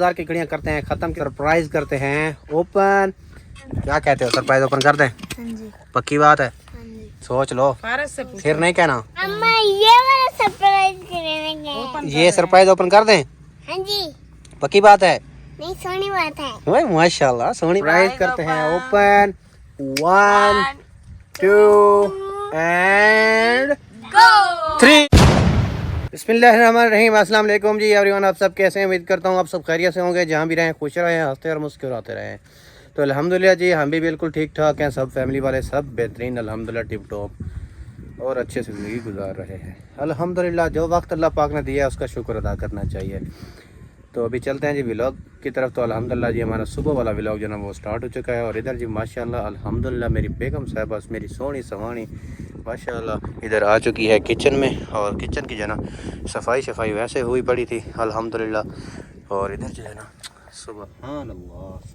हजार की घड़ियाँ करते हैं खत्म, सरप्राइज करते हैं ओपन। क्या कहते हो, सरप्राइज ओपन कर दें? हाँ जी। पक्की बात है? हाँ जी। सोच लो, फिर नहीं कहना। अम्मा ये वाला सरप्राइज करेंगे। ये सरप्राइज ओपन कर दें? हाँ जी। पक्की बात है? नहीं, सोनी बात है। ओए माशाल्लाह, सोनी। सरप्राइज करते हैं ओपन। 1 2 एंड 3। बिस्मिल्लाहिर्रहमानिर्रहीम। अस्सलाम वालेकुम जी एवरीवन, आप सब कैसे हैं? उम्मीद करता हूँ आप सब खैरियत से होंगे, जहाँ भी रहें खुश रहें, हंसते और मुस्कुराते रहें। तो अल्हम्दुलिल्लाह जी, हम भी बिल्कुल ठीक ठाक हैं, सब फैमिली वाले सब बेहतरीन अल्हम्दुलिल्लाह टिप टॉप और अच्छे से ज़िंदगी गुजार रहे हैं अल्हम्दुलिल्लाह। जो वक्त अल्लाह पाक ने दिया है उसका शुक्र अदा करना चाहिए। तो अभी चलते हैं जी व्लॉग की तरफ। तो अल्हम्दुलिल्लाह जी हमारा सुबह वाला व्लॉग जो ना वो स्टार्ट हो चुका है। और इधर जी माशाल्लाह अल्हम्दुलिल्लाह मेरी बेगम साहिबा, मेरी सोनी सवानी माशाल्लाह इधर आ चुकी है किचन में। और किचन की जो ना सफाई वैसे हुई पड़ी थी अल्हम्दुलिल्लाह। और इधर जो है ना सुबहान अल्लाह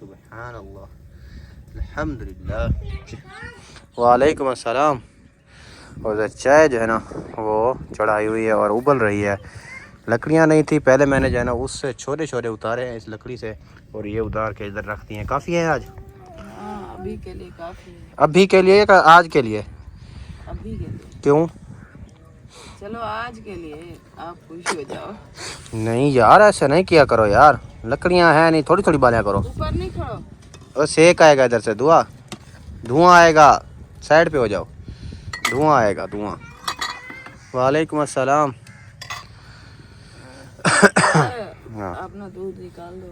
अल्हम्दुलिल्लाह वालेकुम अस्सलाम। और इधर चाय जो है ना वो चढ़ाई हुई है और उबल रही है। लकड़ियाँ नहीं थी पहले, मैंने जो है ना उससे छोटे छोटे उतारे हैं इस लकड़ी से, और ये उतार के इधर रख दिए हैं। काफ़ी है आज? अभी के लिए काफी है। अभी के लिए या आज के लिए? अभी के लिए। क्यों? चलो आज के लिए आप खुश हो जाओ। नहीं यार, ऐसा नहीं किया करो यार, लकड़ियाँ हैं नहीं, थोड़ी थोड़ी बालियाँ करो। ऊपर नहीं खड़ो। और सेक आएगा इधर से, धुआं आएगा। साइड पे हो जाओ, धुआं आएगा धुआं। वालेकुम अस्सलाम। हाँ। अपना दूध निकाल दो,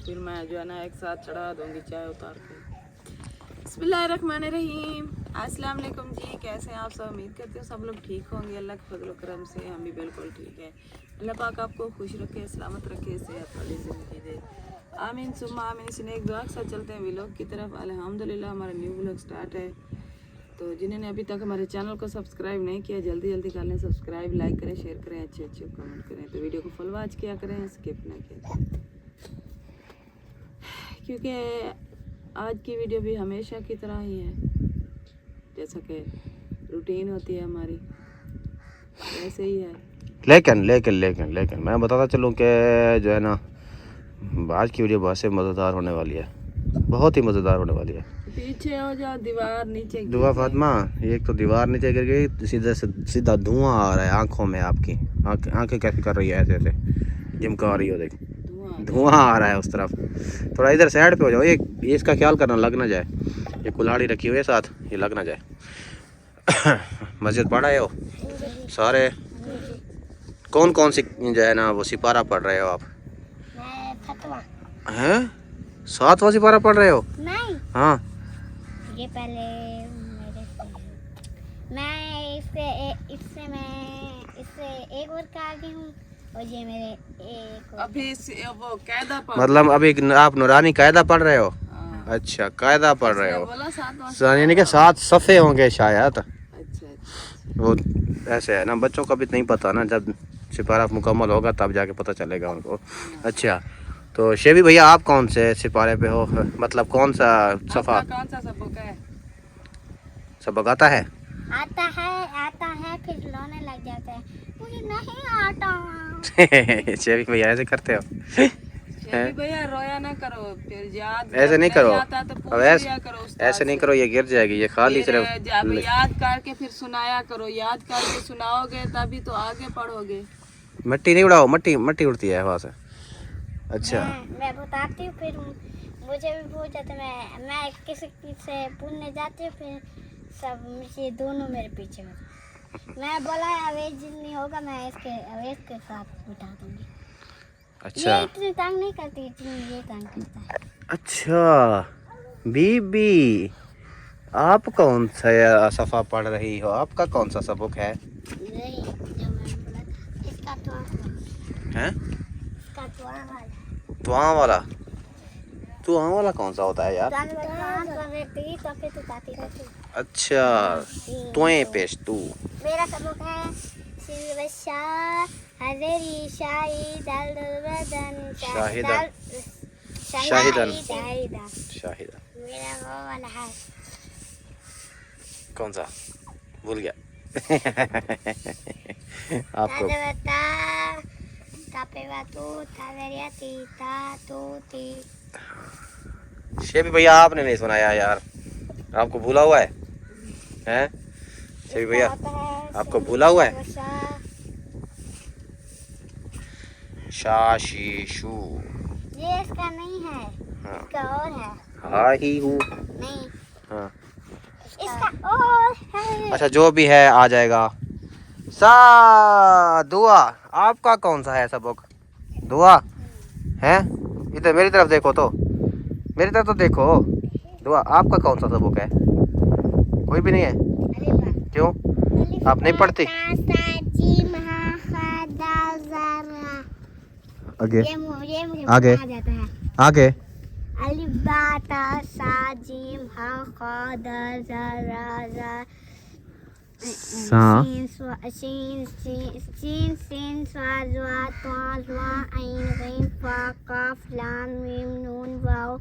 फिर मैं जो है ना एक साथ चढ़ा दूंगी चाय उतार के। बिस्मिल्लाहिर्रहमानिर्रहीम। अस्सलाम वालेकुम जी, कैसे हैं आप सब? उम्मीद करते हो सब लोग ठीक होंगे। अल्लाह के फजल करम से हम भी बिल्कुल ठीक है। अल्लाह पाक आपको खुश रखे, सलामत रखे, सेहत वाली ज़िंदगी दे, आमीन सुम्मा आमीन। इसने एक दुआ के साथ चलते हैं व्लॉग की तरफ। अल्हम्दुलिल्लाह हमारा न्यू व्लॉग स्टार्ट है। तो जिन्होंने अभी तक हमारे चैनल को सब्सक्राइब नहीं किया जल्दी कर लें सब्सक्राइब, लाइक करें, शेयर करें, अच्छे कमेंट करें। तो वीडियो को फुल वॉच किया करें, स्किप ना किया करें, क्योंकि आज की वीडियो भी हमेशा की तरह ही है, जैसा कि रूटीन होती है हमारी वैसे ही है। लेकिन मैं बताता चलूँ कि जो है ना आज की वीडियो बहुत से मज़ेदार होने वाली है, बहुत ही मज़ेदार होने वाली है। पीछे हो जाओ, दीवार नीचे दुआ फातिमा, एक तो दीवार नीचे गिर गई, सीधा धुआं आ रहा है आंखों में। आपकी आंखें कैसे कर रही है, ऐसे ऐसे झमका रही हो, देख धुआं आ रहा है उस तरफ। थोड़ा इधर साइड पे हो जाओ, ये इसका ख्याल करना लग ना जाए। ये कुल्हाड़ी रखी हुई है साथ, ये लग ना जाए। मस्जिद पढ़ रहे हो सारे? कौन कौन सी जो है ना वो सिपारा पढ़ रहे हो आप? हैं? 7वां सिपारा पढ़ रहे हो? नहीं, हाँ। ये पहले मेरे से मैं इससे एक और का आगे हूँ, और ये मेरे एक अभी वो कायदा पढ़। मतलब अभी आप नूरानी कायदा पढ़ रहे हो? हाँ। अच्छा, कायदा पढ़ रहे हो, बोला 7वां। यानी कि 7 सफ़े होंगे शायद। अच्छा। वो ऐसे है ना, बच्चों का भी नहीं पता ना, जब सिपारा मुकम्मल होगा तब जाके पता चलेगा उनको। अच्छा, तो शेबी भैया आप कौन से सिपारे पे हो, मतलब कौन सा सफ़ा? कौन सा सबक है? सबक आता है? आता है फिर रोने लग जाता है, मुझे नहीं आता। शेबी भैया ऐसे करते हो? शेबी भैया रोया ना करो, फिर याद ऐसे नहीं करो, आता तो पूछ अब लिया करो उस्ताद ऐसे नहीं से। करो, ये गिर जाएगी, ये खाली फिर सिर्फ जब याद करके फिर सुनाया करो, याद करके सुनाओगे तभी तो आगे पढ़ोगे। मिट्टी नहीं उड़ाओ, मट्टी उड़ती है हवा से। अच्छा, मैं बताती हूँ, फिर मुझे भी पूछ जाते, मैं किसी से पूछने जाती हूँ, फिर सब ये दोनों मेरे पीछे होते। मैं बोला अवेज नहीं होगा, मैं अवेज के साथ बिठा दूंगी। अच्छा, ये इतनी तंग नहीं करती, इतनी ये तंग करता है। अच्छा बीबी, आप कौन सा सफ़ा पढ़ रही हो? आपका कौन सा सबक है? नहीं, जब मैं बोला इसका हैं? इसका दुआ वाला? दुआ वाला कौन सा होता है यार? अच्छा, तुए पेश तू। मेरा सबक है शाहिदन। मेरा वो वाला है। कौन सा? भूल गया। आपको Tapeva tu, taveriati, ta tu ti. शेबी भैया आपने नहीं सुनाया यार, आपको भूला हुआ है हैं? शेबी भैया आपको भूला हुआ है? शाशीशु ये इसका नहीं है, हाँ इसका और है। हाँ ही हूँ नहीं, हाँ। इसका और है। अच्छा जो भी है आ जाएगा। सा दुआ आपका कौन सा है सबक? दुआ है? इधर मेरी तरफ देखो तो, मेरी तरफ तो देखो। दुआ आपका कौन सा सबक है? कोई भी नहीं है? क्यों आप नहीं पढ़ती? आगे आगे आगे अलिफ बा ता सा जीम हा खा दाल जा रा जा सा शीन सीन स्वाद वा ता वा आइन गैन फा काफ लाम मीम नून वाव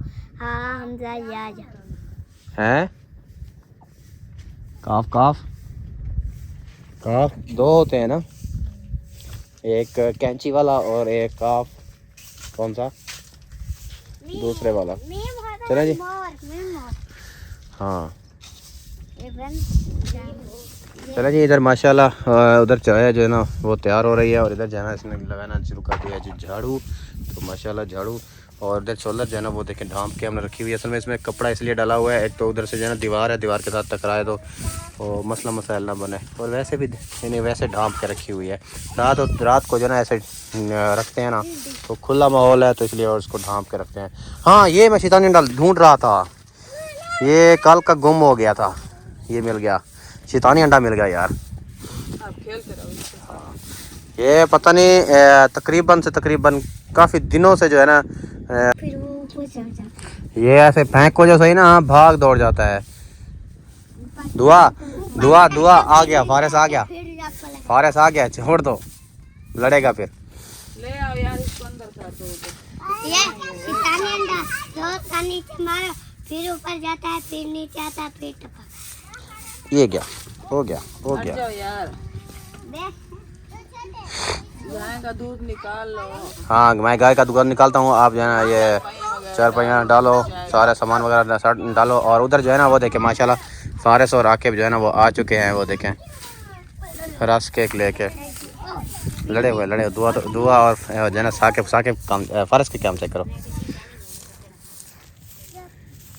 हा हमजा या है? काफ काफ काफ दो होते हैं ना, एक कैंची वाला और एक काफ कौन सा दूसरे वाला। चला जी हाँ चला जी। इधर माशाल्लाह उधर चाय जो है ना वो तैयार हो रही है और इधर जो है ना इसने लगाना शुरू कर दिया जी झाड़ू। तो माशाल्लाह झाड़ू और इधर सोलर जो है ना वो देखें ढांप के हमने रखी हुई है। असल में इसमें कपड़ा इसलिए डाला हुआ है, एक तो उधर से जो है ना दीवार है, दीवार के साथ टकराए तो वो मसला मसाइल ना बने, और वैसे भी इन्हें वैसे ढांप के रखी हुई है। रात को जो है ना ऐसे रखते हैं ना तो खुला माहौल है तो इसलिए और उसको ढांप के रखते हैं। हाँ ये मैं शैतानी अंडा ढूंढ रहा था, ये कल का गुम हो गया था, ये मिल गया, शैतानी अंडा मिल गया यार। आप खेलते रहो इसके साथ। ये पता नहीं तकरीबन काफ़ी दिनों से जो है ना फिर वो कुछ हो जाता ये ऐसे फेंक को जो सही ना भाग दौड़ जाता है। दुआ दुआ दुआ आ गया, फारिस आ गया, फारिस आ गया, छोड़ दो लड़ेगा फिर। ले आओ यार इसको अंदर कर दो। ये शैतानी अंडा जो का नीचे मारो फिर ऊपर जाता है, फिर नीचे आता है, फिर टपक। ये क्या हो गया हो हट गया। जाओ यार, देख गाय का दूध निकाल लो। हाँ मैं गाय का दूध निकालता हूँ, आप जो है ना ये चार पहिया डालो, सारे सामान वगैरह डालो। और उधर जो है ना वो देखें माशाल्लाह फारिस और आकिब जो है ना वो आ चुके हैं, वो देखें रस केक लेके लड़े हुए। दुआ और जो है ना साकिब काम फारिस के काम चेक करो।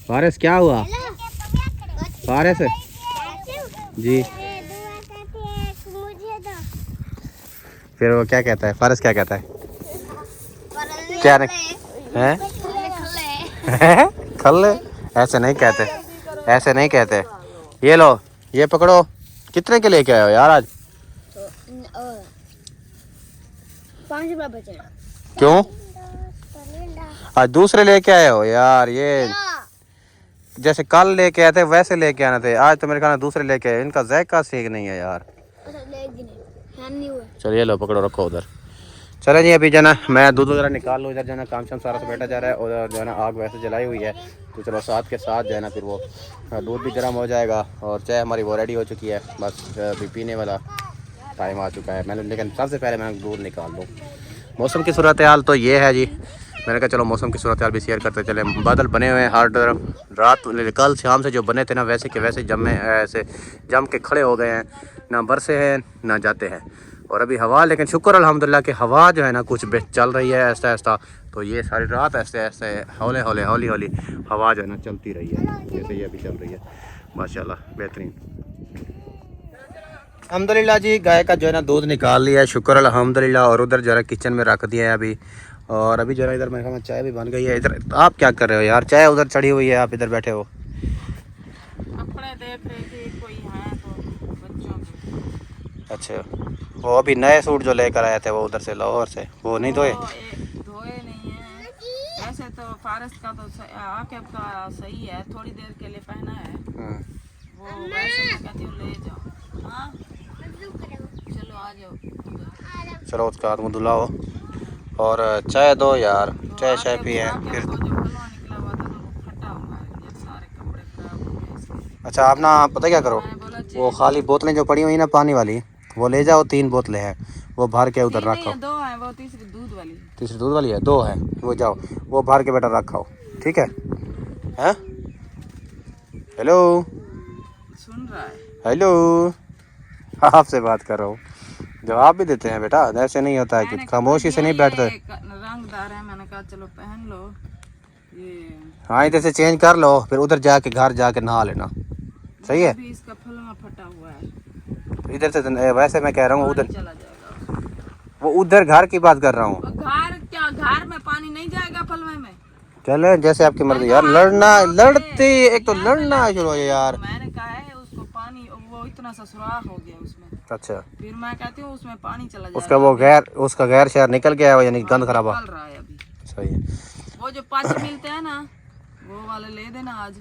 फारिस क्या हुआ? फारिस जी फिर वो क्या कहता है? फारिस क्या कहता है? क्या नहीं है? खल्ले ऐसे नहीं कहते, ऐसे नहीं कहते। ये लो ये पकड़ो। कितने के लेके आए हो यार आज? 5 रुपये बचे। क्यों आज दूसरे लेके आए हो यार? ये जैसे कल लेके आए थे वैसे लेके आना थे, आज तो मेरे ख्याल में दूसरे लेके आए। इनका जायका सीख नहीं है यार। चलिए लो पकड़ो रखो उधर। चले जी अभी जो ना मैं दूध वगैरह निकाल लूँ। इधर जो है ना काम शाम सारा से बैठा जा रहा है, और जो है ना आग वैसे जलाई हुई है तो चलो साथ के साथ जो है ना फिर वो दूध भी गर्म हो जाएगा और चाय हमारी वो रेडी हो चुकी है। बस अभी पीने वाला टाइम आ चुका है। मैंने लेकिन सबसे पहले मैं दूध निकाल लूँ। मौसम की सूरत हाल तो ये है जी, मैंने कहा चलो मौसम की सूरत हाल भी शेयर करते चले। बादल बने हुए हैं हर तरफ। रात कल शाम से जो बने थे ना वैसे के वैसे ऐसे जम के खड़े हो गए हैं, ना बरसे हैं ना जाते हैं। और अभी हवा, लेकिन शुक्र अल्हम्दुलिल्लाह कि हवा जो है ना कुछ चल रही है ऐसा ऐसा। तो ये सारी रात ऐसे ऐसे हौले हौली हवा जो है ना चलती रही है, जैसे ये अभी चल रही है माशाल्लाह बेहतरीन। अल्हम्दुलिल्लाह जी गाय का जो है ना दूध निकाल लिया है, शुक्र अल्हम्दुलिल्लाह। और उधर जो है किचन में रख दिया है अभी। और अभी जो है इधर मेरे ख्याल में चाय भी बन गई है। इधर आप क्या कर रहे हो यार? चाय उधर चढ़ी हुई है, आप इधर बैठे हो। कपड़े देख रहे थे कोई है तो बच्चों के। अच्छा वो अभी नए सूट जो लेकर आए थे वो उधर से लाहौर से, वो नहीं धोए? धोए नहीं है वैसे तो फारिस का तो आकिब का सही है, थोड़ी देर के लिए पहना है वो। वैसे मैं कहती हूँ ले जाओ। हाँ चलो आ जाओ। चलो उसका हाथ मुँह धुलाओ और चाय दो यार, चाय शाय पिए फिर। अच्छा आप ना पता क्या करो, वो खाली बोतलें जो पड़ी हुई ना पानी वाली वो ले जाओ, 3 बोतलें हैं वो भर के उधर रखो। 2 हैं वो, तीसरी दूध तीसरी दूध वाली है, 2 है। वो जाओ वो भर के बेटा रखाओ, ठीक है? हैं? हेलो सुन रहा है? हेलो, आपसे बात कर रहा हूँ, जवाब भी देते हैं बेटा, ऐसे नहीं होता है कि खामोशी से नहीं बैठते। रंगदार है, मैंने कहा चलो पहन लो ये। हाँ इधर से चेंज कर लो, फिर उधर जाके घर जाके नहा लेना, सही है? अभी इसका फलवा फटा हुआ है, इधर से वैसे मैं कह रहा हूँ उधर, चला जाएगा। वो उधर घर की बात कर रहा हूँ। घर क्या, घर में पानी नहीं जाएगा फलवे में? चले जैसे आपकी मर्जी यार, लड़ना लड़ते एक तो लड़ना शुरू हो यार। मैंने कहा है उसको पानी, वो इतना सा सुराख हो गया उसमें, अच्छा, फिर मैं कहती हूँ उसमें पानी चला जाएगा। उसका गैर शहर निकल गया है, यानी गंद खराब निकल रहा है अभी। सही है। वो जो पाँच मिलते हैं ना, वो वाले ले देना आज,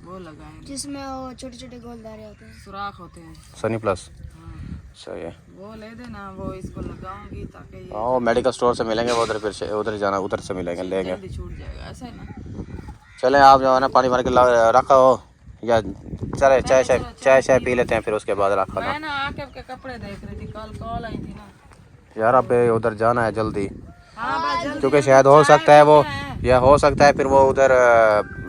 वो लगाए जिसमें वो छोटे छोटे गोलदारे होते हैं, सुराख होते हैं। सनी प्लस, हाँ, सही है। वो ले देना, वो इसको लगाऊंगी ताकि ये हाँ मेडिकल स्टोर से मिलेंगे वो, उधर फिर उधर जाना, उधर से मिलेंगे, लेंगे। जल्दी छूट जाएगा, ऐसा है ना? चले आप जो है ना पानी भर के रखा हो, या चले चाय शाय पी लेते हैं, फिर उसके बाद रखा मैं ना आके के कपड़े देख रही थी, कल कॉल आई थी ना यार। अब उधर जाना है जल्दी, हाँ बस जल्दी, क्योंकि शायद हो सकता है वो, या हो सकता है फिर वो उधर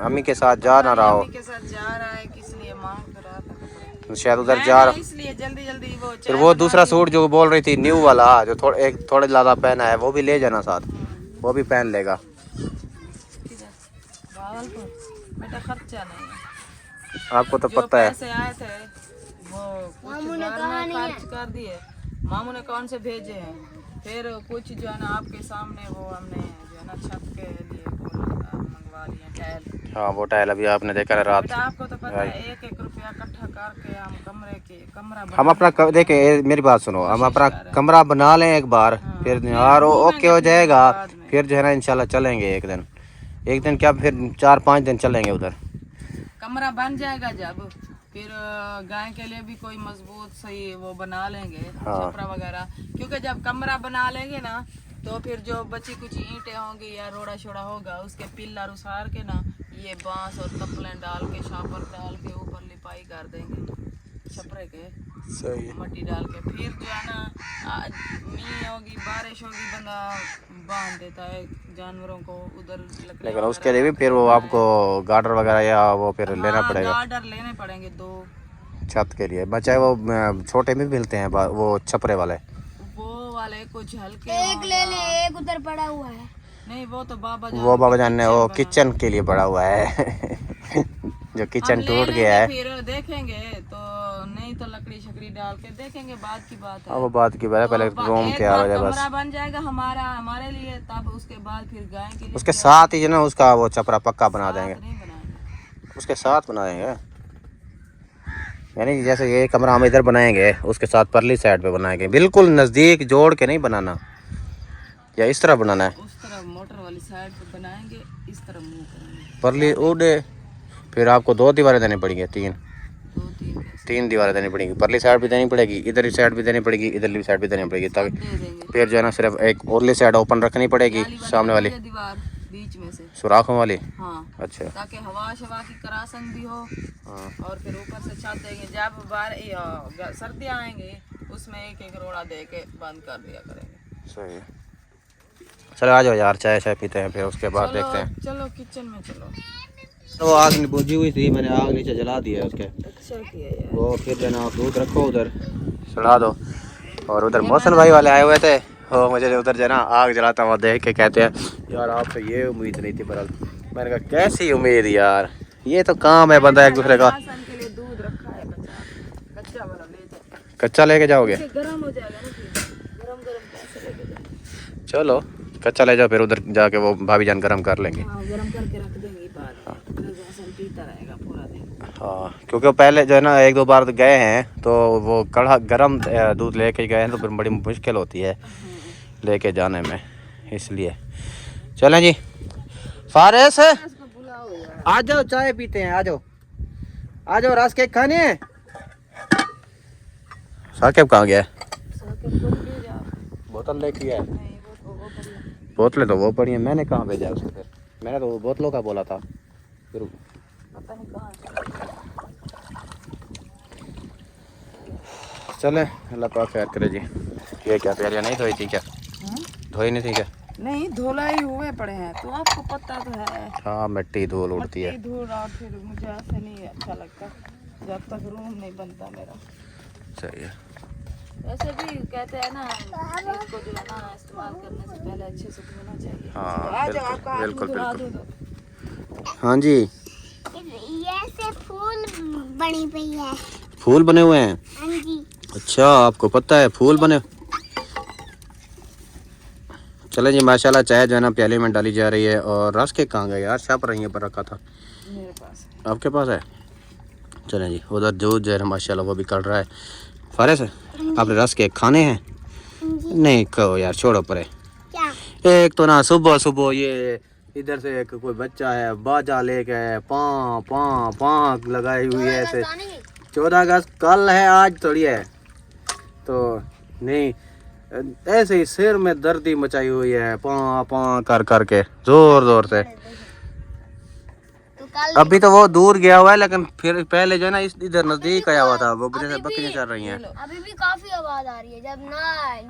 अम्मी के साथ जा ना रहा हो, मम्मी के साथ जा रहा है, किस लिए मांग कर रहा था कपड़े, शायद उधर जा रहा। इसलिए जल्दी जल्दी वो फिर वो दूसरा सूट जो बोल रही थी न्यू वाला, जो थोड़े ज़्यादा पहना है, वो भी ले जाना साथ, वो भी पहन लेगा। भावलपुर बेटा खर्चा नहीं है, आपको तो जो पता है। पैसे आए थे वो कुछ घर में खर्च कर दिए, मामू ने कौन से भेजे हैं, फिर कुछ जो है ना आपके सामने वो हमने जो है ना छत के लिए मंगवा लिए टाइल। हाँ वो टाइल अभी आपने देखा ना रात। बेटा आपको तो पता है, 1-1 रुपया इकट्ठा करके हम कमरा हम अपना देखिए मेरी बात सुनो, हम अपना कमरा बना लें एक बार, फिर यार ओके हो जाएगा, फिर जो है ना इंशाल्लाह चलेंगे एक दिन क्या, फिर 4-5 दिन चलेंगे उधर। कमरा बन जाएगा जब, फिर गाय के लिए भी कोई मजबूत सही वो बना लेंगे, छपरा वगैरह, क्योंकि जब कमरा बना लेंगे ना तो फिर जो बची कुछ ईंटें होंगी या रोड़ा छोड़ा होगा, उसके पिल्लर उसार के ना ये बांस और तपलें डाल के शापर डाल के ऊपर लिपाई कर देंगे छपरे के, सही है। मट्टी डाल के, फिर जो है ना मींह होगी बारिश होगी, बंदा बांध देता है जानवरों को उधर। लेकिन उसके लिए भी फिर वो आपको गार्डर वगैरह या वो फिर लेना पड़ेगा, गार्डर लेने पड़ेंगे 2 छत के लिए। बचाए वो छोटे भी मिलते हैं वो छपरे वाले, वो वाले कुछ हल्के एक ले ले, एक उधर पड़ा हुआ है। नहीं वो तो बाबा जान ने वो किचन के लिए बड़ा हुआ है जो किचन टूट गया है। फिर देखेंगे तो, नहीं तो लकड़ी शकड़ी डाल के देखेंगे, बाद की बात है। वो बात की बात है, पहले रूम तैयार हो जाए बस, कमरा बन जाएगा हमारे लिए, तब उसके बाद फिर गाय के लिए उसके साथ ही जो ना उसका वो छपरा पक्का बना देंगे, नहीं बनाएंगे। उसके साथ बना देंगे। यानी जैसे ये कमरा हम इधर बनाएंगे, उसके साथ परली साइड पे बनाएंगे, बिल्कुल नज़दीक जोड़ के नहीं बनाना, या इस तरह बनाना है, उस तरफ मोटर वाली साइड पे बनाएंगे, इस तरफ मुंह करेंगे परली उड़े। फिर आपको 2 दीवारें देनी पड़ेंगी, 3 दीवारें देनी पड़ेगी, परली साइड भी देनी पड़ेगी, इधर की साइड भी देनी पड़ेगी, इधर की साइड भी देनी पड़ेगी, ताकि दे देंगे। फिर जो है ना सिर्फ एक ओरली साइड ओपन रखनी पड़ेगी, सामने वाली दीवार बीच में से, सुराखों वाली। हाँ अच्छा, ताकि हवा शवा की करासन भी हो, हाँ और फिर ऊपर से छत देंगे, जब सर्दियाँ आएंगे उसमें 1-1 रोड़ा दे के बंद कर दिया करेंगे। सही है। चलो आ जाओ यार, चाय शाय पीते हैं, फिर उसके बाद देखते हैं। चलो किचन में चलो। वो आग बुझी हुई थी, मैंने आग नीचे जला दिया उसके, अच्छा किया यार। वो फिर जो ना दूध रखो उधर चढ़ा दो। और उधर मौसम भाई वाले आए हुए थे, वो मुझे उधर जो ना आग जलाता हुआ देख के कहते हैं यार आपसे ये उम्मीद नहीं थी बरल। मैंने कहा कैसी उम्मीद यार, ये तो काम है बंदा एक दूसरे का। के लिए दूध रखा है कच्चा वाला, ले जाओ। कच्चा लेके जाओगे? गरम हो जाएगा ना, फिर गरम कैसे लेके जाओ। चलो कच्चा ले जाओ, फिर उधर जाके वो भाभी जान गरम कर लेंगे। हाँ गरम करके रख देंगे, पीता रहेगा पूरा दिन। हाँ क्योंकि वो पहले जो है ना 1-2 बार गए हैं, तो वो कड़ा गरम दूध लेके गए हैं, तो फिर बड़ी मुश्किल होती है लेके जाने में, इसलिए। चलें जी फारिस, आ जाओ चाय पीते हैं, आ जाओ रस केक खाने हैं। साकिब कहाँ गया? बोतल लेके है, बोतलें तो वो पड़ी हैं, मैंने कहाँ भेजा उसको, फिर मैंने तो बोतलों का बोला था, फिर पता नहीं कहाँ। चले अल्लाह पाक खैर करे जी। ये क्या तैयारियाँ नहीं धोई थी क्या? धोई नहीं थी क्या? नहीं धुलाई हुए पड़े हैं तो आपको पता तो है। हाँ मिट्टी धूल उड़ती है। मट्टी धूल और फिर मुझे ऐसे नहीं अच्छा लगता जब तक रूम नहीं बनता मेरा। सही है। वैसे भी कहते हैं ना इसको जो है ना इस्तेमाल करने से पहले अच्छे से धोना चाहिए। हाँ आ जाओ आपका हाथ बिल्कुल धुला बिल्कुल। दो। हाँ जी ये से फूल बनी पई है। फूल बने हुए हैं। हाँ जी। अच्छा आपको पता है फूल बने। चले जी माशाल्लाह चाय जो है ना प्याली में डाली जा रही है। और रस के कहाँ गए यार, शाप रही पर रखा था। मेरे पास आपके पास है। चलें जी उधर दूध जो है ना माशाल्लाह वो भी कल रहा है। फारिस आपने रस के खाने हैं। नहीं कहो यार छोड़ो परे। क्या? एक तो ना सुबह सुबह ये इधर से एक कोई बच्चा है बाजा लेके पाँ पाँ पाँ लगाई हुई है ऐसे। 14 अगस्त कल है आज थोड़ी है तो नहीं ऐसे ही सिर में दर्दी मचाई हुई है पाँ पाँ कर करके जोर जोर से। तो कल अभी तो वो दूर गया हुआ है लेकिन फिर पहले जो है ना इधर नजदीक आया हुआ था। वो बकरियां चल रही हैं। अभी भी काफी आवाज आ रही है।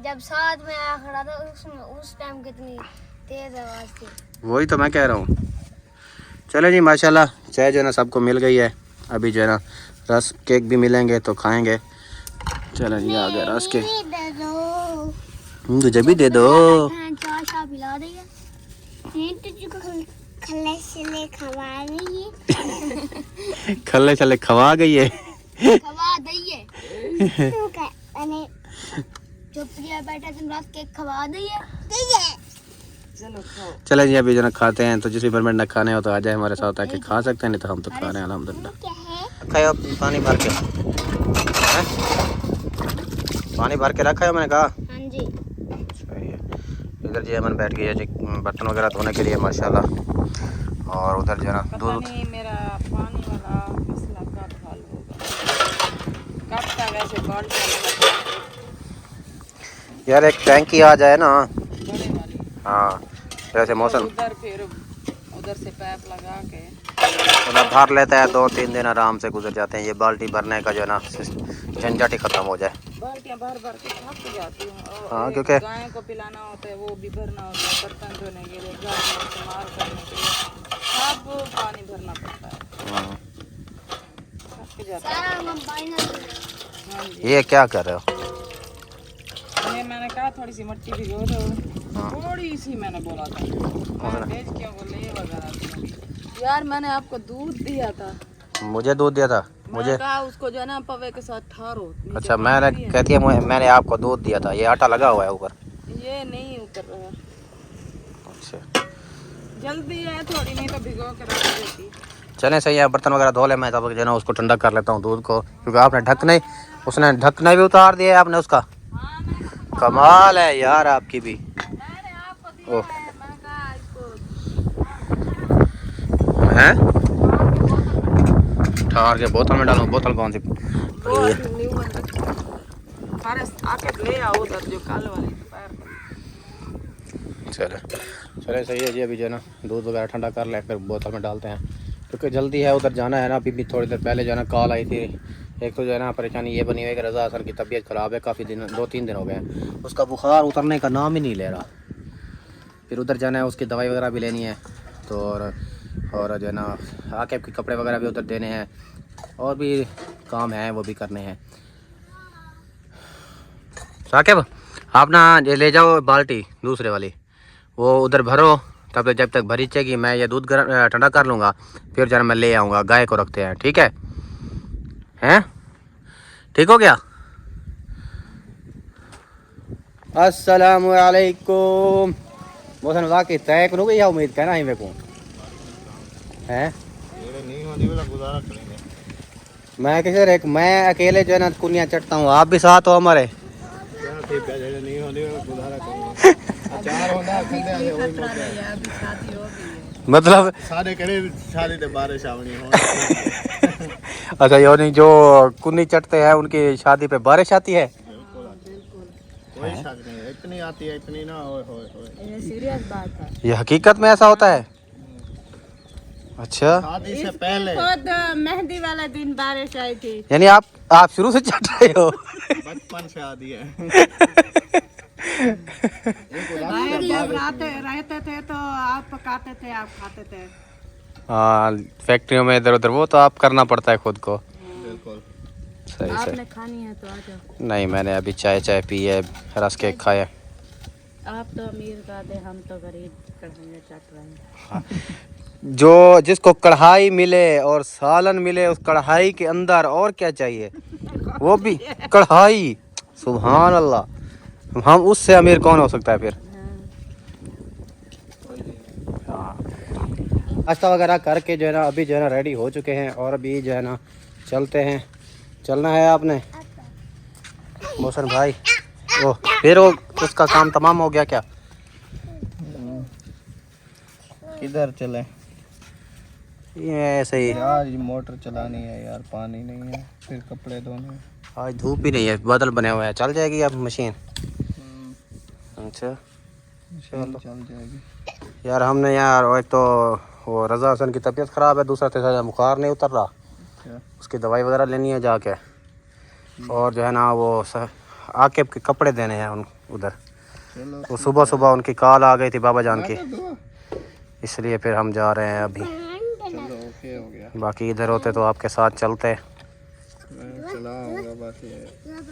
जब साथ में आया खड़ा था उसमें उस टाइम कितनी तेज आवाज थी। वही तो मैं कह रहा हूँ। चले जी माशाल्लाह चाय जो है ना सबको मिल गई है। अभी जो है ना रस केक भी मिलेंगे तो खाएंगे। चले जी आ गया रस केक। तुझे भी दे दो। चाय शाह पिला देगा। नहीं तुझको खल्ले से खवा रही है। खल्ले छल्ले खवा गई है। खवा दइए। मैंने जो प्रिया बैठा तुम रात केक खवा दइए। चलो खाओ। चले जी अभी जो ना खाते हैं तो जिस भी परमिट ना खाने हो तो आ जाए हमारे साथ आके खा सकते हैं। नहीं तो हम तो खा रहे हैं अल्हम्दुलिल्लाह। खाओ पानी भर के। हैं? पानी भर के रखा है मैंने कहा। हाँ जी। सही है। इधर जी अमन बैठ गई है जी बर्तन वगैरह धोने के लिए माशाल्लाह। और उधर जो है ना पता दूध नहीं मेरा पानी वाला मसला कब हल होगा, कब तक ऐसे बाल्टी यार एक टैंकी आ जाए ना। बड़े वाली। हाँ जैसे मौसम उधर फिर उधर से पाइप लगा के उधर भर लेता है 2-3 दिन आराम से गुजर जाते हैं। ये बाल्टी भरने का जो है ना झंझट ही खत्म हो जाए। बाल्टियाँ भर भर के थक जाती हूँ। और हाँ, एक क्योंकि गाय को पिलाना होता है वो भी भरना होता है, बर्तन धोने के लिए घर में इस्तेमाल करने के लिए सब पानी भरना पड़ता है। थक जाता है। सारा हम फाइनल। हाँ जी। ये क्या कर रहे हो। मैंने कहा थोड़ी सी मिट्टी भिगो दो। थोड़ी सी मैंने बोला था मैं भेज क्यों बोले वगैरह। यार मैंने आपको दूध दिया था। मुझे दूध दिया था। मुझे कहा उसको जो है ना पवे के साथ ठारो। अच्छा मैंने कहती है मैंने आपको दूध दिया था। ये आटा लगा हुआ है ऊपर। ये नहीं उतर रहा। अच्छा जल्दी है थोड़ी, नहीं तो भिगो के रख देती। चलें सही है। बर्तन वगैरह धो ले मैं तब जो है ना उसको ठंडा कर लेता हूँ दूध को। क्योंकि आपने ढकने उसने ढकना भी उतार दिया है आपने उसका। कमाल है यार आपकी भी। मैंने आपको दिया है, मैंने कहा इसको हैं ठार के बोतल में डालूं। बोतल कौन सी वो न्यू वन रखी है। अरे आके ले आओ उधर जो कल वाली दोपहर को। चले सही है जी। अभी जो है ना दूध वगैरह ठंडा कर ले फिर बोतल में डालते हैं क्योंकि जल्दी है उधर जाना है ना। अभी भी थोड़ी देर पहले जो है ना कॉल आई थी। एक तो जो है ना परेशानी ये बनी हुई है कि रज़ा सर की तबीयत ख़राब है। काफ़ी दिन 2-3 दिन हो गए हैं। उसका बुखार उतरने का नाम ही नहीं ले रहा। फिर उधर जाना है उसकी दवाई वगैरह भी लेनी है तो और जो है ना आके के कपड़े वगैरह भी उधर देने हैं और भी काम है वो भी करने हैं। साकिब आप ना ये ले जाओ बाल्टी दूसरे वाली वो उधर भरो। तब जब तक भरी चाहिए मैं ये दूध ठंडा कर लूँगा फिर जरा मैं ले आऊँगा। गाय को रखते हैं ठीक है। हैं ठीक हो गया। अस्सलामु अलैकुम। मौसम वाकई तय करूँ गई उम्मीद कहना ही मेरे को हैं। मैं किसी एक मैं अकेले जो है ना कुनिया चटता हूँ। आप भी साथ हो हमारे। मतलब अच्छा यो नहीं जो कुन्नी चटते हैं उनकी शादी पे बारिश आती है। कोई शक नहीं, इतनी आती है इतनी ना। ये सीरियस बात है। ये हकीकत में ऐसा होता है। अच्छा शादी से पहले खुद मेहंदी वाला दिन बारिश आई थी। यानी आप शुरू से चट रहे हो। बचपन से आती है। जब रहते थे तो आप पकाते थे, आप खाते थे। हाँ, फैक्ट्रियों में इधर उधर वो तो आप करना पड़ता है खुद को। बिल्कुल। सही आपने सही। खानी है तो आ जाओ। नहीं, मैंने अभी चाय पी है, रस केक खाया। आप तो अमीर दादे, हम तो गरीब कढ़ाइयाँ चट रहे हैं। जो जिसको कढ़ाई मिले और सालन मिले उस कढ़ाई के अंदर, और क्या चाहिए, वो भी कढ़ाई। सुभान अल्लाह, हम उससे अमीर कौन हो सकता है फिर। हाँ, नाश्ता वगैरह करके जो है ना अभी जो है ना रेडी हो चुके हैं और अभी जो है ना चलते हैं। चलना है आपने मोहसन भाई? ओ, फिर वो उसका काम तमाम हो गया क्या? किधर चले ये ऐसे ही। यार, ये मोटर चलानी है यार, पानी नहीं है, फिर कपड़े धोने हैं। आज धूप ही नहीं है, बादल बने हुए हैं, चल जाएगी अब मशीन। अच्छा चलो, चल जाएगी। यार, हमने यार एक तो वो रज़ा हसन की तबीयत ख़राब है, दूसरा तीसरा बुखार नहीं उतर रहा, क्या? उसकी दवाई वगैरह लेनी है जाके, और जो है ना वो आकिब के कपड़े देने हैं उधर। चलो, वो सुबह सुबह उनकी कॉल आ गई थी बाबा जान की, दुआ। इसलिए फिर हम जा रहे हैं अभी। चलो, ओके हो गया। बाकी इधर होते तो आपके साथ चलते। मैं चला आऊंगा, बस ये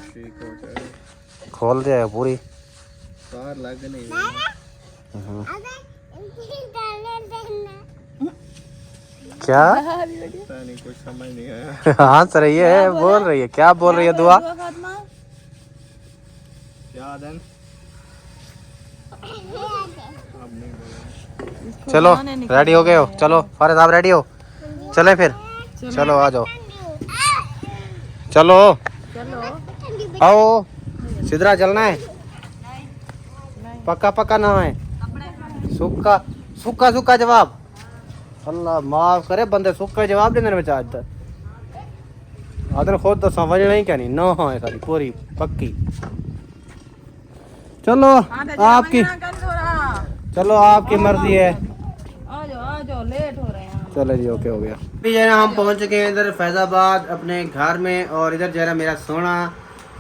ठीक हो जाए। खोल दे पूरी। तार लग नहीं रही। क्या? पता नहीं, कुछ समझ नहीं आया। हंस रही है, बोल रही है, क्या बोल रही है? दुआ। क्या दिन? अब नहीं बोला। चलो, रेडी हो गए हो? चलो फारिद, आप रेडी हो? चले फिर, चलो आ जाओ। चलो आओ, सिद्धरा चलना है? पक्का पक्का ना है, सुक्का सुक्का सुक्का जवाब। अल्लाह माफ करे, बंदे सुक्का जवाब देने में आज तक आदर खुद तो समझ नहीं क्या नहीं ना है सारी पूरी पक्की। चलो आपकी, चलो आपकी मर्जी है। आ जाओ, लेट हो रहे हैं। चलो जी, ओके हो गया। अभी जो है ना हम पहुंच चुके हैं इधर फैजाबाद अपने घर में, और इधर जो है ना मेरा सोना,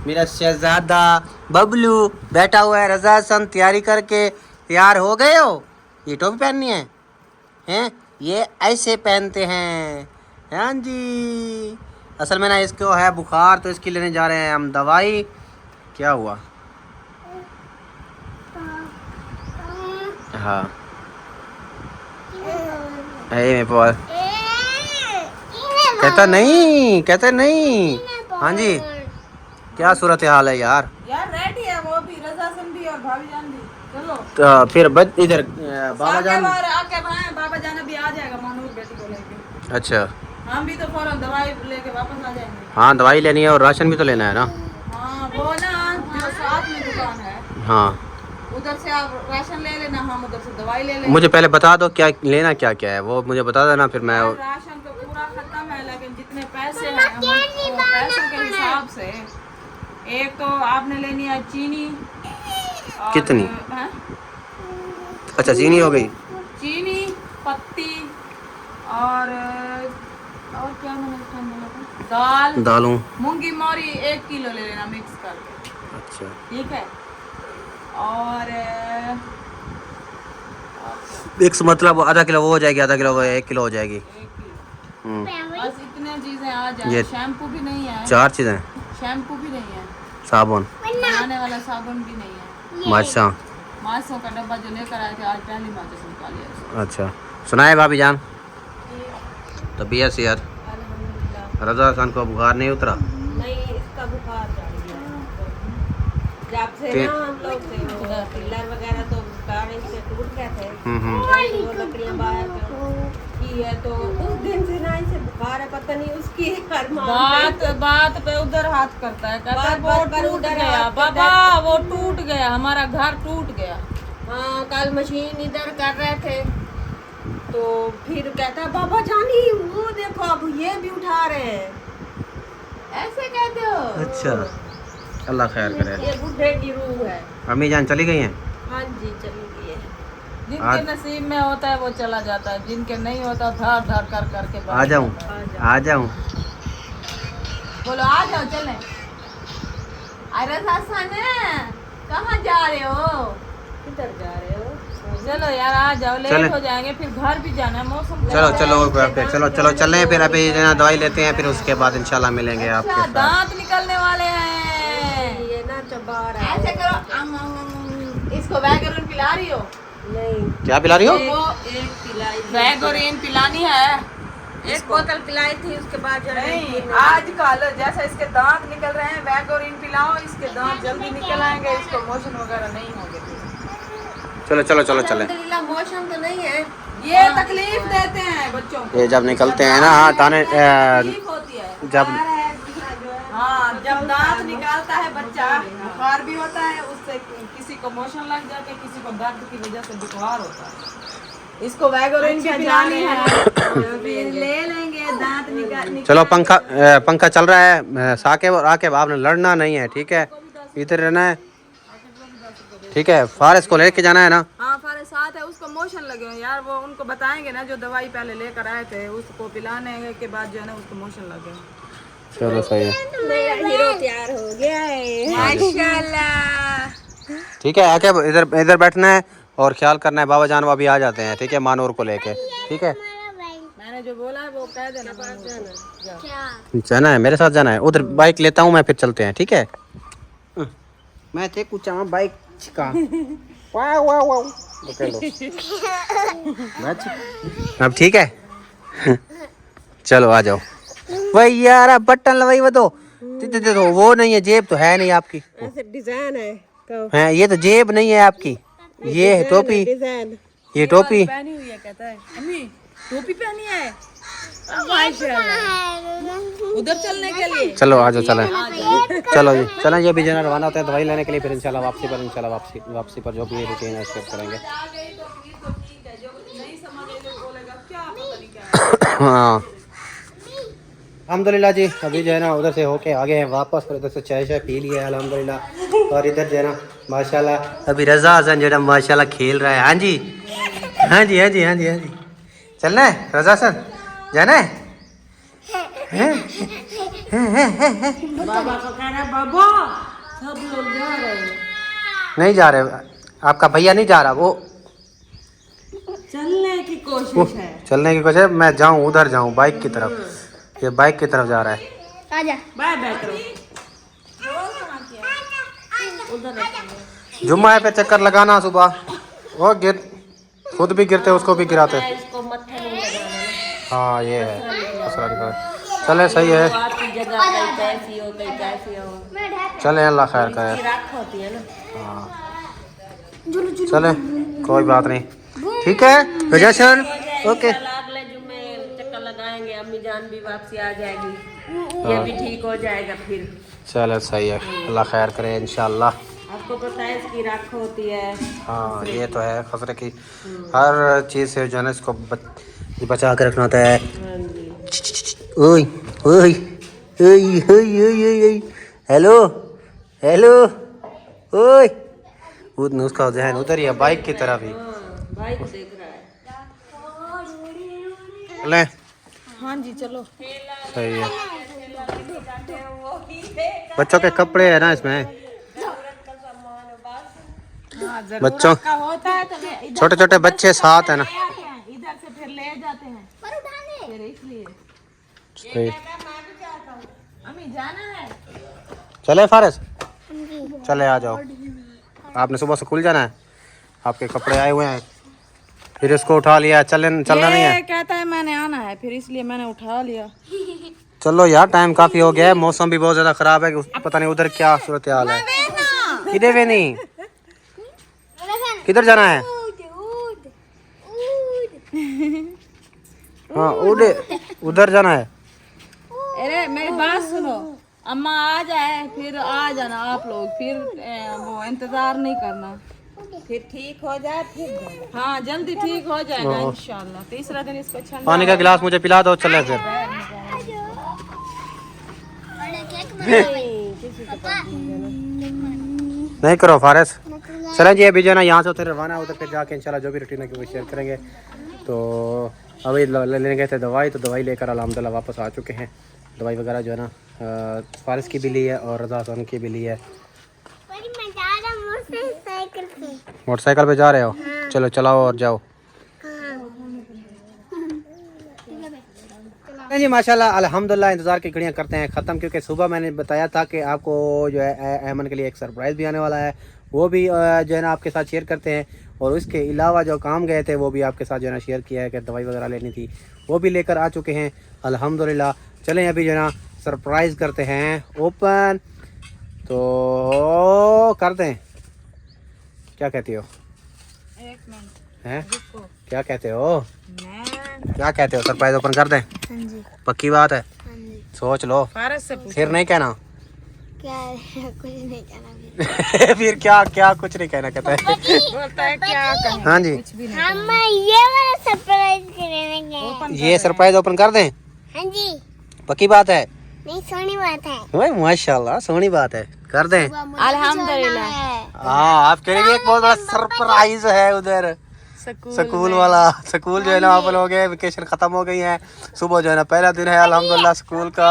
मेरा शहजादा बबलू बैठा हुआ है। रज़ा हसन तैयारी करके तैयार हो गए हो? ये टोपी पहननी है, हैं? ये ऐसे पहनते हैं। हाँ जी, असल में ना इसको है बुखार, तो इसकी लेने जा रहे हैं हम दवाई। क्या हुआ? हाँ, मेरे पास कहता नहीं। हाँ जी, क्या सूरत हाल है यार? यार रेडी है वो भी, रज़ा हसन भी और भाभी जान भी। चलो तो फिर इधर बाबा जान। आके बाबा जान भी आ जाएगा मानूर बेटी को लेके। अच्छा, हम भी तो फौरन दवाई लेके वापस आ जाएंगे। हाँ दवाई लेनी है और राशन भी तो लेना है ना। हाँ, वो ना जो साथ में दुकान है, हाँ, उधर से आप राशन ले लेना, हम उधर से दवाई ले लेंगे। मुझे पहले बता दो क्या लेना, क्या क्या है वो मुझे बता देना, फिर मैं। राशन तो पूरा खत्म है, लेकिन जितने पैसे हैं हम पैसों के हिसाब से, एक तो आपने लेनी है चीनी। और कितनी? हैं? अच्छा, चीनी हो गई, चीनी, पत्ती और क्या मैंने उस टाइम बोला था, दालूं। मूंगी मौरी 1 किलो ले लेना मिक्स करके, अच्छा, ठीक है। और मिक्स मतलब आधा किलो वो हो जाएगी, आधा किलो वो 1 किलो हो जाएगी। 1 किलो, बस इतने चीजें आ ये जाए। शैम्पू भी नहीं है, 4 चीज़ें, शैम्पू भी नहीं है, साबुन, बनाने वाला साबुन भी नहीं है, माचा। मासों का डब्बा जो लेकर आए थे आज पहली माचिस निकाली है। अच्छा, सुनाए भाभी जान? तबीयत से यार अल्हम्दुलिल्लाह। रज़ा हसन को बुखार नहीं उतरा? नहीं, इसका बुखार चढ़ गया जब से फिर- ना हम लोग थे, वो पिलर वगैरह तो गाड़ी से टूट गए थे। हम्म। वो लकड़ियां बाहर की है, तो उस दिन से ना इसे बुखार है, पता नहीं उसकी बात पे उधर हाथ करता है, कहता है वो टूट गया बाबा, वो टूट गया, हमारा घर टूट गया। हाँ, कल मशीन इधर कर रहे थे तो फिर कहता है बाबा जानी वो देखो अब ये भी उठा रहे हैं, ऐसे कहते हो? अच्छा, अल्लाह खैर करे। ये बुढ़े की रूह है। अम्मी जान चली गई हैं? हाँ जी, चली गई है। जिनके नसीब में होता है वो चला जाता है, जिनके नहीं होता धार धार कर करके आ जाऊं? आ जाऊं? बोलो आ जाओ, चलें। अरे सासन कहाँ जा रहे हो? किधर जा रहे हो? चलो यार आ जाओ, लेट हो जाएंगे, फिर घर भी जाना है। मौसम चलो चलो चलो चलो चल रहे हैं फिर। अभी जो है ना दवाई लेते हैं, फिर उसके बाद इंशाल्लाह मिलेंगे आपके साथ। दांत निकलने वाले हैं। ये ना चबा रहा है। ऐसे करो, इसको वैगोरिन पिला रही हो? नहीं। क्या पिला रही हो? एक पिलाई, वैगोरिन पिलानी है। एक बोतल पिलाई थी, उसके बाद नहीं, आज कल जैसा इसके दांत निकल रहे हैं, वैगोरिन पिलाओ, इसके दांत जल्दी निकल आएंगे, इसको मोशन वगैरह नहीं होंगे। चलो चलो चलो चले। मोशन तो नहीं है, ये तकलीफ देते हैं बच्चों को। ये जब निकलते हैं ना, हाँ ताने तकलीफ होती है जब हाँ, जब दांत निकालता है बच्चा, बुखार भी होता है, उससे किसी को मोशन लग जाते हैं, किसी को दर्द की वजह से बुखार होता है। इसको वैगोरिन भी पिलानी है, फिर ले लेंगे दांत निकाल। चलो पंखा चल रहा है। साकिब और आकिब आपने लड़ना नहीं है, ठीक है? इधर रहना है, ठीक है? फारिस को लेके जाना है ना? हाँ फारिस साथ है, उसको मोशन लगे हैं यार, वो उनको बताएंगे ना, जो दवाई पहले लेकर आए थे, उसको पिलाने के बाद जो है ना उसको मोशन लगे। चलो सही है। मेरा हीरो तैयार हो गया है माशाल्लाह। ठीक है आकिब, इधर इधर बैठना है और ख्याल करना है। बाबा जान वो अभी आ जाते हैं, ठीक है? मानूर को लेके, ठीक है? मैंने जो बोला है वो कह देना। क्या? जाना है मेरे साथ, जाना है उधर। बाइक लेता हूँ मैं, फिर चलते हैं, ठीक है? मैं थे कुछ बाइक का वाह वाह वाह अब ठीक है। चलो आ जाओ। वही यार बटन लवाई वो तो वो नहीं है, जेब तो है नहीं आपकी। ऐसे डिजाइन है हैं, ये तो जेब नहीं है आपकी, ये है टोपी। डिजाइन ये टोपी पहनी हुई है, कहता है अम्मी टोपी पहनी है माशाल्लाह। उधर चलने के लिए चलो आ जाओ, चलें। चलो जी चलें। ये भी जना रवाना होते हैं दवाई लेने के लिए, फिर इंशाल्लाह वापसी पर जो भी रूटीन है शेयर करेंगे। हाँ अल्हम्दुलिल्लाह जी, अभी जो है ना उधर से होके आ गए हैं वापस, फिर उधर से चाय शाय पी लिया है अल्हम्दुलिल्लाह। और इधर जो है ना माशाल्लाह अभी रज़ा हसन जो है माशाल्लाह खेल रहा है। हाँ जी हाँ जी हाँ जी हाँ जी हाँ जी। चलना है रज़ा हसन, जाना है? बाबा को कह रहा बाबा सब लोग जा रहे हैं। नहीं जा रहे, आपका भैया नहीं जा रहा, वो चलने की कोशिश है। चलने की कोशिश। मैं जाऊँ उधर जाऊँ बाइक की तरफ, ये बाइक की तरफ जा रहा है। आजा। बाय बाय करो। जुम्मा है पे चक्कर लगाना सुबह, वो गिर खुद भी गिरते उसको भी गिराते। इसको मत्था नहीं लगाना। हाँ ये है, चले सही है। आपकी जगह कहीं कैसी हो कहीं कैसी हो, चले अल्लाह खैर करे। राख होती है ना। हाँ चले कोई बात नहीं, ठीक है रज़ा सर, ओके। अगले जुम्मे चक्कर लगाएंगे, अम्मी जान भी वापसी आ जाएगी, ये भी ठीक हो जाएगा फिर। चलो सही है, अल्लाह खैर करे इंशाल्लाह। आपको पता है इसकी राख होती है। हाँ ये तो है, खतरे की हर चीज़ से जो है ना इसको बचा कर रखना होता है। ओए ओए ओए ओए ओए, हेलो हेलो ओए। उसका जहन उधर ही है, बाइक की तरफ ही। बाइक देख रहा है। ले हाँ जी चलो। सही है। बच्चों के कपड़े है ना इसमें, बच्चों का होता है तो छोटे छोटे बच्चे साथ है ना, इधर से फिर ले जाते हैं फिर इसलिए। सही। अम्मी जाना है। चले फारिस, चले आ जाओ। आपने सुबह स्कूल जाना है, आपके कपड़े आए हुए हैं, फिर इसको उठा लिया। चलना नहीं है, कहता है मैंने आना है, फिर इसलिए मैंने उठा लिया। चलो यार टाइम काफी हो गया है, मौसम भी बहुत ज्यादा खराब है, पता नहीं उधर क्या सूरत हाल है। किधर वे नहीं, किधर जाना है? हाँ उधर जाना है। अरे मेरी बात सुनो, अम्मा आ जाए फिर आ जाना आप लोग, फिर वो इंतजार नहीं करना, फिर ठीक हो जाए फिर। हाँ जल्दी ठीक हो जाएगा इंशाल्लाह। तीसरा दिन इसको ठंडा पानी का गिलास मुझे पिला दो, चले फिर। नहीं करो फारिस। चलें जी अभी जो है ना यहाँ से उधर रवाना है, उधर फिर जाके इंशाल्लाह जो भी रूटीन है वो शेयर करेंगे। तो अभी लेने गए थे दवाई, तो दवाई लेकर अल्हम्दुलिल्लाह वापस आ चुके हैं। दवाई वगैरह जो है ना फारिस की भी ली है और रज़ा हसन की भी ली है। मोटरसाइकिल पे जा रहे हो? चलो चलाओ और जाओ। नहीं जी माशाल्लाह अल्हम्दुलिल्लाह, इंतज़ार की घड़ियाँ करते हैं ख़त्म, क्योंकि सुबह मैंने बताया था कि आपको जो है अहमन के लिए एक सरप्राइज़ भी आने वाला है, वो भी जो है ना आपके साथ शेयर करते हैं। और उसके अलावा जो काम गए थे वो भी आपके साथ जो है ना शेयर किया है कि दवाई वगैरह लेनी थी, वो भी लेकर आ चुके हैं अल्हम्दुलिल्लाह। चलें अभी जो है ना सरप्राइज़ करते हैं ओपन, तो करते हैं। क्या कहती हो? एक मिनट हैं रुको। क्या कहते हो? मैं क्या कहते हो? सरप्राइज़ ओपन कर दें? हाँ जी, पक्की बात है? हाँ जी। सोच लो, फारस से पूछो। फिर नहीं कहना। क्या है? कुछ नहीं कहना। फिर क्या क्या कुछ नहीं कहना कहता है। बोलता है क्या कहें? हाँ जी, कुछ भी नहीं। हम ये वाला सरप्राइज करेंगे। ओपन ये सरप्राइज ओपन कर दें? हाँ जी, पक्की बात है? नहीं सोनी बात है। भाई माशाल्लाह सोनी बात है, कर दें। अल्हम्दुलिल्लाह। हाँ आपके लिए भी एक बहुत बड़ा सरप्राइज है उधर स्कूल वाला। स्कूल जो है ना ओपन हो गए, वेकेशन खत्म हो गई है, सुबह जो है ना पहला दिन है अल्हम्दुलिल्लाह स्कूल का।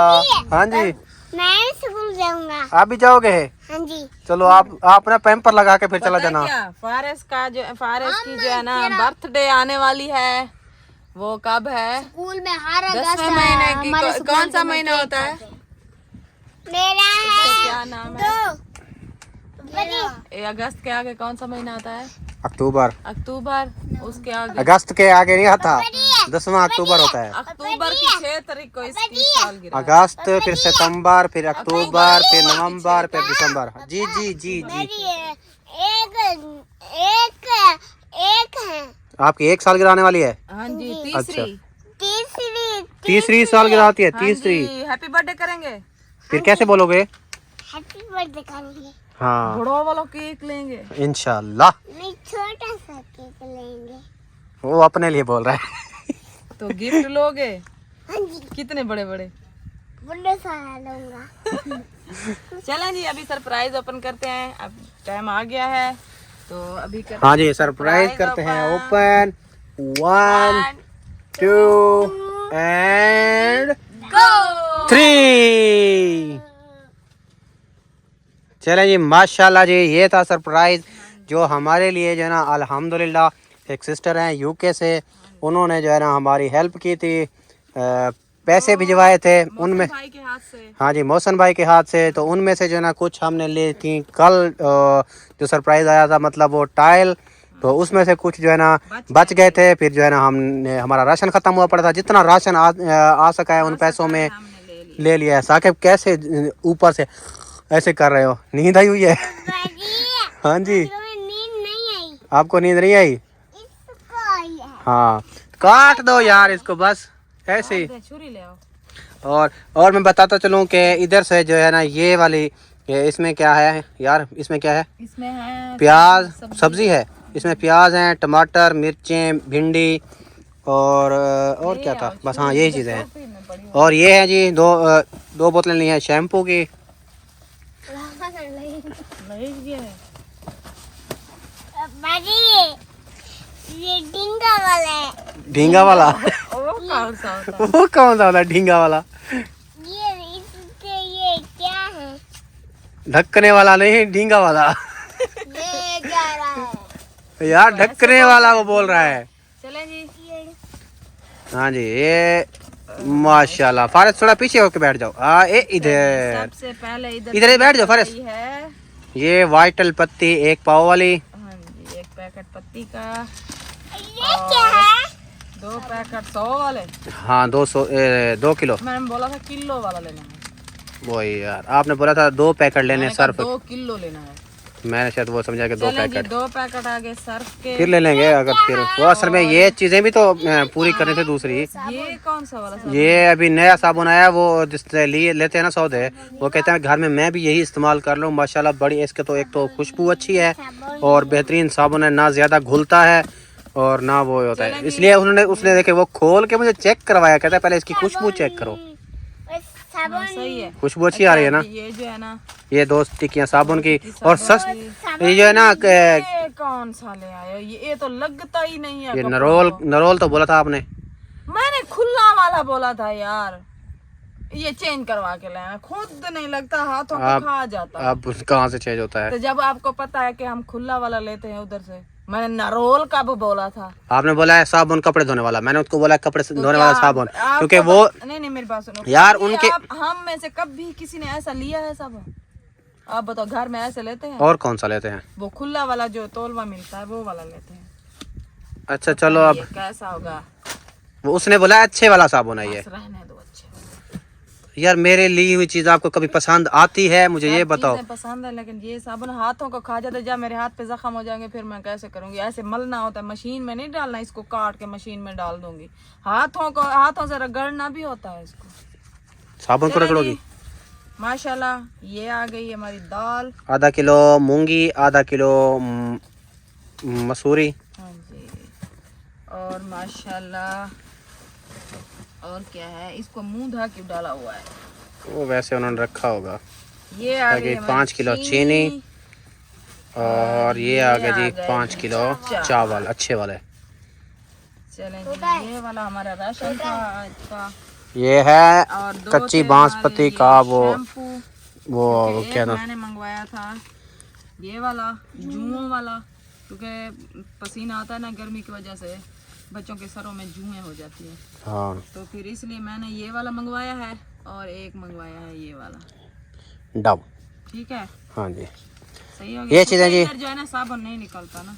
हाँ जी, मैं स्कूल जाऊंगा। आप भी जाओगे? हाँ जी, चलो आप ना पैम्पर लगा के फिर चला पता है जाना। क्या, फारस का जो फारस की जो है ना बर्थडे आने वाली है, वो कब है? स्कूल में हर 10वें महीने की। कौन सा महीना होता है? मेरा है क्या नाम है? दो। अगस्त के आगे कौन सा महीना आता है? अक्टूबर। अक्टूबर। उसके आगे अगस्त के आगे नहीं आता, 10वां अक्टूबर होता है। अक्टूबर की 6 तारीख को इसकी सालगिरह। अगस्त, फिर सितंबर, फिर अक्टूबर, फिर नवंबर, फिर दिसंबर। जी जी जी जी। एक एक एक है। आपकी एक साल गिराने वाली है? हाँ जी, अच्छा। तीसरी तीसरी साल गिरा होती है? तीसरी। हैप्पी बर्थडे करेंगे। फिर कैसे बोलोगे? हैप्पी बर्थडे करेंगे। हाँ बड़ों वालों केक लेंगे। इंशाल्लाह। नहीं, छोटा सा केक लेंगे। वो अपने लिए बोल रहा है। तो गिफ्ट लोगे? हाँ जी, कितने बड़े बड़े? बड़ा सारा लूंगा। चलें जी, अभी सरप्राइज ओपन करते हैं। अब टाइम आ गया है तो अभी करते हाँ जी, सरप्राइज करते हैं ओपन। 1 2 एंड 3। चलें जी माशाल्लाह जी, ये था सरप्राइज जो हमारे लिए जो है ना अल्हम्दुलिल्लाह एक सिस्टर हैं यूके से, उन्होंने जो है ना हमारी हेल्प की थी, पैसे भिजवाए थे उनमें। भाई के हाथ से। हाँ जी, मौसन भाई के हाथ से। तो उनमें से जो है ना कुछ हमने ली थी कल, जो सरप्राइज़ आया था मतलब वो टाइल, तो उसमें से कुछ जो है ना बच गए थे। फिर जो है ना हमने, हमारा राशन ख़त्म हुआ पड़ा था, जितना राशन आ सका है उन पैसों में हमने ले ले लिया है। साकिब कैसे ऊपर से ऐसे कर रहे हो? नींद आई हुई है? हाँ जी, नींद नहीं आई। आपको नींद नहीं आई? इसको आई है। हाँ, काट दो यार इसको बस ऐसे ही। छुरी ले आओ। और मैं बताता चलूँ कि इधर से जो है ना ये वाली, ये इसमें क्या है यार? इसमें क्या है? इसमें है प्याज, सब्जी है इसमें। प्याज हैं, टमाटर, मिर्चें, भिंडी और क्या था? बस हाँ यही चीज़ें हैं। और ये है जी दो बोतलें ली हैं शैम्पू की। ये ढींगा वाला है। ढींगा वाला? वो कौन सा होता है? वो कौन सा वाला ढींगा वाला? ये इसके ये क्या है? ढकने वाला नहीं, ढींगा वाला। ये जा रहा है। यार ढकने वाला वो बोल रहा है। चलें जी। हाँ जी, ये माशाल्लाह। फारस थोड़ा पीछे होके बैठ जाओ। इधर सबसे पहले इधर ही बैठ जाओ फारस। है। ये वाइटल पत्ती 1 पाव वाली। हाँ जी, 1 पैकेट पत्ती का। ये क्या है? 2 पैकेट 100 वाले। हाँ 2 किलो। मैंने बोला था किलो वाला लेना है। वही यार, आपने बोला था 2 पैकेट लेने सर्फ। 2 किलो लेना है। मैंने शायद वो समझा कि 2 चलें जी, पैकेट 2 पैकेट आ गए सर्फ के। फिर ले लेंगे अगर फिर वो असल में ये चीज़ें भी तो पूरी करनी थी दूसरी। ये कौन सा वाला साबुन? ये अभी नया साबुन आया, वो जिससे लिए लेते हैं ना सौदे, वो कहते हैं घर में मैं भी यही इस्तेमाल कर लूँ। माशाल्लाह बड़ी इसके तो एक तो खुशबू अच्छी है और बेहतरीन साबुन है, ना ज़्यादा घुलता है और ना वो होता है। इसलिए उसने देखे वो खोल के मुझे चेक करवाया, कहता है पहले इसकी खुशबू चेक करो। हाँ, सही है। खुशबू अच्छी आ रही है ना? ये जो है ना, ये 2 टिक्कियाँ साबुन की और ये जो है ना ये कौन सा ले आए हो? ये तो लगता ही नहीं है। ये नरोल तो बोला था आपने। मैंने खुला वाला बोला था यार, ये चेंज करवा के लाना। खुद नहीं लगता, हाथों को खा जाता है। अब कहाँ से चेंज होता है? तो जब आपको पता है कि हम खुला वाला लेते हैं उधर से, मैंने नरोल का भी बोला था। आपने बोला है साबुन कपड़े धोने वाला, मैंने उसको बोला है कपड़े तो धोने क्या वाला साबुन, आपको क्योंकि वो नहीं नहीं मेरी बात सुनो यार कभी उनके हम में से कभी किसी ने ऐसा लिया है साबुन? आप बताओ, घर में ऐसे लेते हैं? और कौन सा लेते हैं? वो खुला वाला जो तोलवा मिलता है वो वाला लेते हैं। अच्छा चलो अब ये कैसा होगा? वो उसने बोला अच्छे वाला साबुन है ये। बस रहने दो अच्छे। यार मेरे ली हुई चीज आपको कभी पसंद आती है, मुझे ये सब बताओ। चीजें पसंद है, लेकिन ये साबुन हाथों को खा जाता है। जब मेरे हाथ पे जख्म हो जाएंगे फिर मैं कैसे करूंगी? ऐसे मलना होता है, मशीन में नहीं डालना, इसको काट के मशीन में डाल दूंगी। हाथों से रगड़ना भी होता है इसको। साबुन को रगड़ोगी? माशाल्लाह ये आ गई हमारी दाल। आधा किलो मूंगी, आधा किलो मसूरी। हाँ जी। और माशाल्लाह और क्या है, इसको मुंह धा क्यों डाला हुआ है? वो वैसे उन्होंने रखा होगा। ये आ गई 5 किलो चीनी और ये आ गया जी 5 किलो चावल अच्छे वाले। चलें जी, ये वाला हमारा राशन था आज का। ये है और दो कच्ची थे बांसपति हमारे का वो शैम्पू। वो एक क्या ना, मैंने मंगवाया था ये वाला जुओं वाला, क्योंकि पसीना आता है ना गर्मी की वजह से, बच्चों के सरों में जुएं हो जाती है, हाँ तो फिर इसलिए मैंने ये वाला मंगवाया है और एक मंगवाया है ये वाला। डब। ठीक है, हाँ जी सही हो गया। ये चीजें जी इधर जो है ना साबुन नहीं निकलता ना,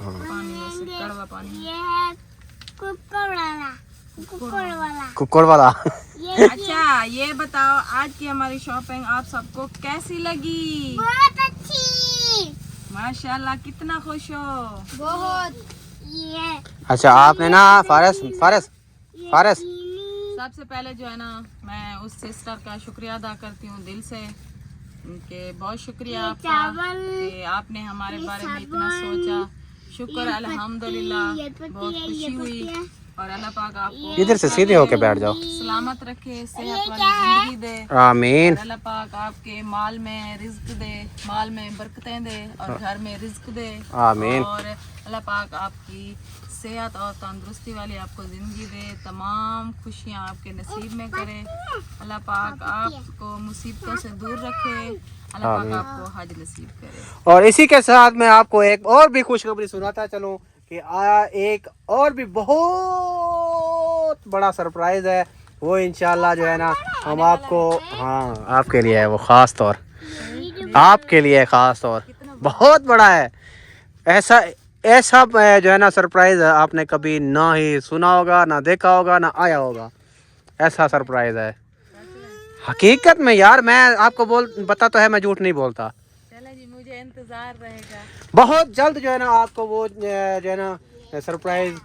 हाँ। पानी में से कड़वा पानी। ये है कुक्कड़ वाला। अच्छा ये बताओ आज की हमारी शॉपिंग आप सबको कैसी लगी? बहुत अच्छी। माशाल्लाह कितना खुश हो। बहुत। ये अच्छा आपने ना फारस सबसे पहले जो है ना मैं उस सिस्टर का शुक्रिया अदा करती हूँ दिल से, उनके बहुत शुक्रिया आपका कि आपने हमारे बारे में इतना सोचा। शुक्र अल्हम्दुलिल्लाह, बहुत खुशी हुई। और अल्लाह पाक आपको इधर से सीधे होके बैठ जाओ। सलामत रखे, सेहत वाली जिंदगी दे। आमीन। और अल्लाह पाक आपके माल में रिज्क दे, माल में बरकतें दे और घर में रिज्क दे। आमीन। और अल्लाह पाक आपकी सेहत और तंदुरुस्ती वाली आपको ज़िंदगी दे, तमाम खुशियाँ आपके नसीब में करे। अल्लाह पाक आपको मुसीबतों से दूर रखे, अल्लाह पाक आपको हज नसीब करे। और इसी के साथ मैं आपको एक और भी खुशखबरी सुनाता चलूं कि एक और भी बहुत बड़ा सरप्राइज है, वो इंशाल्लाह जो है ना हम आपको, हाँ आपके लिए है वो, ख़ास तौर आपके लिए ख़ास तौर बहुत बड़ा है। ऐसा जो है ना सरप्राइज आपने कभी ना ही सुना होगा, ना देखा होगा, ना आया होगा। ऐसा सरप्राइज है हकीकत में यार, मैं आपको बता तो है, मैं झूठ नहीं बोलता। चलो जी, मुझे इंतजार रहेगा। बहुत जल्द जो है ना आपको वो जो है ना सरप्राइज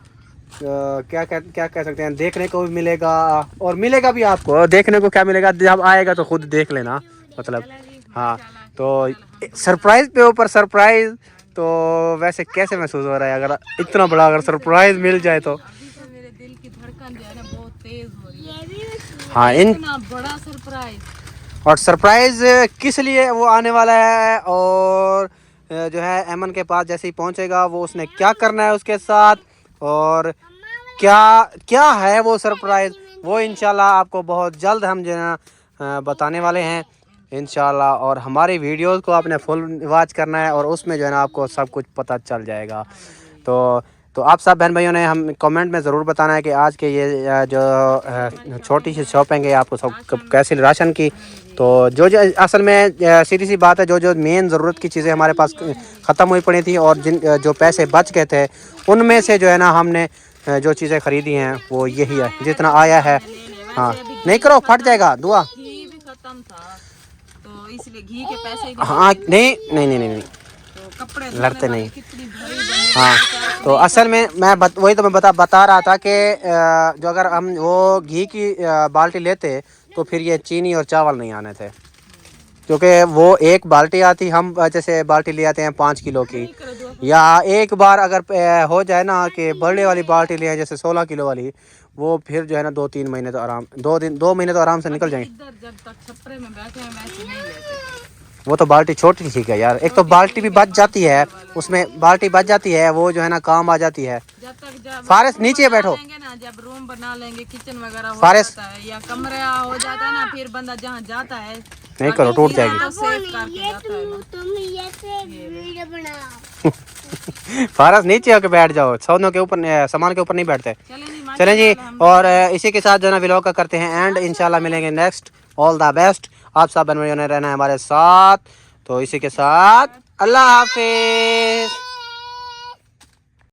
क्या कह सकते हैं, देखने को भी मिलेगा और मिलेगा भी आपको। देखने को क्या मिलेगा, जब आएगा तो खुद देख लेना, मतलब हाँ। तो सरप्राइज पे ऊपर सरप्राइज, तो वैसे कैसे महसूस हो रहा है अगर इतना बड़ा अगर सरप्राइज मिल जाए तो? मेरे दिल की धड़कन जो है ना बहुत तेज हो रही है। हाँ इतना बड़ा सरप्राइज। और सरप्राइज किस लिए वो आने वाला है, और जो है एमन के पास जैसे ही पहुंचेगा वो उसने क्या करना है उसके साथ, और क्या है वो सरप्राइज, वो इंशाल्लाह आपको बहुत जल्द हम जो है ना बताने वाले हैं इंशाल्लाह। और हमारी वीडियोस को आपने फुल वॉच करना है और उसमें जो है ना आपको सब कुछ पता चल जाएगा। तो आप सब बहन भाइयों ने हम कमेंट में ज़रूर बताना है कि आज के ये जो छोटी सी शॉपिंग है आपको सब कैसी राशन की। तो जो असल में सीधी सी बात है, जो मेन ज़रूरत की चीज़ें हमारे पास ख़त्म हुई पड़ी थी और जो पैसे बच गए थे उनमें से जो है ना हमने जो चीज़ें ख़रीदी हैं वो यही है, जितना आया है। हाँ नहीं करो, फट जाएगा दुआ। घी भी खत्म था तो इसलिए घी के पैसे हाँ नहीं तो कपड़े लड़ते नहीं। कितनी भरी हाँ तो असल में वही तो मैं बता रहा था कि जो अगर हम वो घी की बाल्टी लेते तो फिर ये चीनी और चावल नहीं आने थे, क्योंकि वो एक बाल्टी आती, हम जैसे बाल्टी ले आते हैं 5 किलो की, या एक बार अगर हो जाए ना कि बड़े वाली बाल्टी ले आए जैसे 16 किलो वाली, वो फिर जो है ना 2-3 महीने तो आराम 2 महीने तो आराम से निकल जाएंगे। इधर जब तक छपरे में बैठे हैं वैसे नहीं लेते। वो तो बाल्टी छोटी ठीक है यार, एक तो बाल्टी भी बच जाती है, उसमें बाल्टी बच जाती है, वो जो है ना काम आ जाती है। जब तक फारस नीचे बैठो। ना ना जब रूम बना लेंगे किचन वगैरह हो फारिस। जाता है या कमरा हो जाता है ना, फिर बंदा जहाँ जाता है नहीं करो, टूट जाएगी। तो सेफ करके जाता है ना। तुम ये से वीडियो बनाओ। फारस नीचे आके बैठ जाओ, सौदों के ऊपर, सामान के ऊपर नहीं बैठते। चलें जी, चलें जी, माशाल्लाह, और इसी के साथ जो है ना व्लॉग का करते हैं एंड। इंशाल्लाह मिलेंगे नेक्स्ट। ऑल द बेस्ट, आप सब बने रहना है हमारे साथ। तो इसी के साथ अल्लाह हाफिज।